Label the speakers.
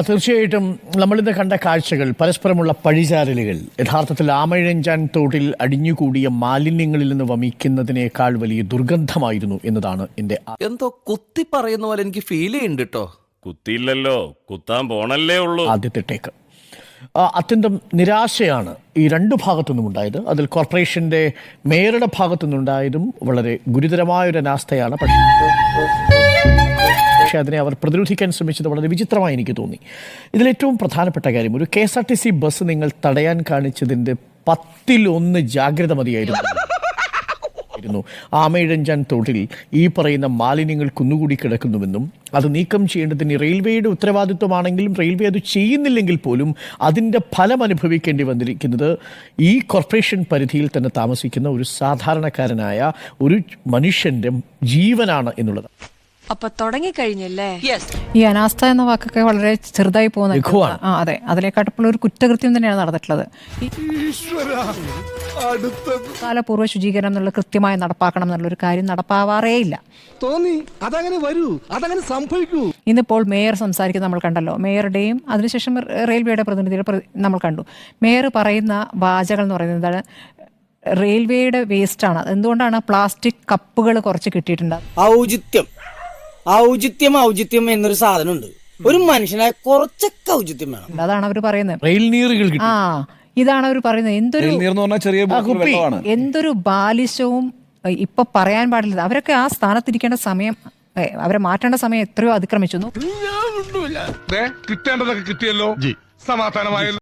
Speaker 1: തീർച്ചയായിട്ടും നമ്മളിന്ന് കണ്ട കാഴ്ചകൾ, പരസ്പരമുള്ള പഴിചാരലുകൾ യഥാർത്ഥത്തിൽ ആമയിഴഞ്ചാൻ തോട്ടിൽ അടിഞ്ഞുകൂടിയ മാലിന്യങ്ങളിൽ നിന്ന് വമിക്കുന്നതിനേക്കാൾ വലിയ ദുർഗന്ധമായിരുന്നു എന്നതാണ് എൻ്റെ
Speaker 2: എന്തോ കുത്തി പറയുന്ന പോലെ എനിക്ക് ഫീൽ ചെയ്യുന്നുണ്ട് കേട്ടോ.
Speaker 3: കുത്തിയില്ലല്ലോ, കുത്താൻ പോണല്ലേ ഉള്ളൂ.
Speaker 1: ആദ്യത്തെ ടേക്ക് അത്യന്തം നിരാശയാണ് ഈ രണ്ടു ഭാഗത്തുനിന്നും ഉണ്ടായത്. അതിൽ കോർപ്പറേഷൻ്റെ മേയറുടെ ഭാഗത്തുനിന്നുണ്ടായതും വളരെ ഗുരുതരമായൊരു അനാസ്ഥയാണ്. പക്ഷേ അതിനെ അവർ പ്രതിരോധിക്കാൻ ശ്രമിച്ചത് വളരെ വിചിത്രമായി എനിക്ക് തോന്നി. ഇതിലേറ്റവും പ്രധാനപ്പെട്ട കാര്യം, ഒരു KSRTC ബസ് നിങ്ങൾ തടയാൻ കാണിച്ചതിൻ്റെ 10-1 ജാഗ്രത മതിയായിരുന്നു. ആമയിഴഞ്ചാൻ തോട്ടിൽ ഈ പറയുന്ന മാലിന്യങ്ങൾ കുന്നുകൂടി കിടക്കുന്നുവെന്നും അത് നീക്കം ചെയ്യേണ്ടതിന് റെയിൽവേയുടെ ഉത്തരവാദിത്വമാണെങ്കിലും റെയിൽവേ അത് ചെയ്യുന്നില്ലെങ്കിൽ പോലും അതിൻ്റെ ഫലം അനുഭവിക്കേണ്ടി വന്നിരിക്കുന്നത് ഈ കോർപ്പറേഷൻ പരിധിയിൽ തന്നെ താമസിക്കുന്ന ഒരു സാധാരണക്കാരനായ ഒരു മനുഷ്യൻ്റെ ജീവനാണ് എന്നുള്ളത്.
Speaker 4: അപ്പൊ തുടങ്ങിക്കഴിഞ്ഞല്ലേ?
Speaker 5: ഈ അനാസ്ഥ എന്ന വാക്കൊക്കെ വളരെ ചെറുതായി പോകുന്ന, അതെ, അതിലേക്കാട്ടുള്ള ഒരു കുറ്റകൃത്യം തന്നെയാണ് നടന്നിട്ടുള്ളത്. കാലപൂർവ്വ ശുചീകരണം എന്നുള്ള കൃത്യമായി നടപ്പാക്കണം എന്നുള്ളൊരു കാര്യം നടപ്പാവാറേ ഇല്ല.
Speaker 6: തോന്നി അതങ്ങനെ വരൂ, അതങ്ങനെ സംഭവിക്കൂ.
Speaker 5: ഇന്നിപ്പോൾ മേയർ സംസാരിക്കുന്നത് നമ്മൾ കണ്ടല്ലോ. മേയറുടെയും അതിനുശേഷം റെയിൽവേയുടെ പ്രതിനിധികൾ നമ്മൾ കണ്ടു. മേയർ പറയുന്ന വാചകം എന്ന് പറയുന്നത് എന്താണ്? റെയിൽവേയുടെ വേസ്റ്റാണ്. എന്തുകൊണ്ടാണ് പ്ലാസ്റ്റിക് കപ്പുകൾ കുറച്ച് കിട്ടിയിട്ടുണ്ട്.
Speaker 7: ഔചിത്യം എന്നൊരു സാധനമുണ്ട്. ഒരു മനുഷ്യനായ കുറച്ചൊക്കെ ഔചിത്യം വേണം.
Speaker 5: അതാണ് അവർ പറയുന്നത്. ഇതാണ് അവർ പറയുന്നത്. എന്തൊരു ബാലിശവും ഇപ്പൊ പറയാൻ പാടില്ല. അവരൊക്കെ ആ സ്ഥാനത്തിരിക്കേണ്ട സമയം, അവരെ മാറ്റേണ്ട സമയം എത്രയോ അതിക്രമിച്ചു.
Speaker 6: കിട്ടേണ്ടതൊക്കെ കിട്ടിയല്ലോ, സമാധാനമായല്ലോ.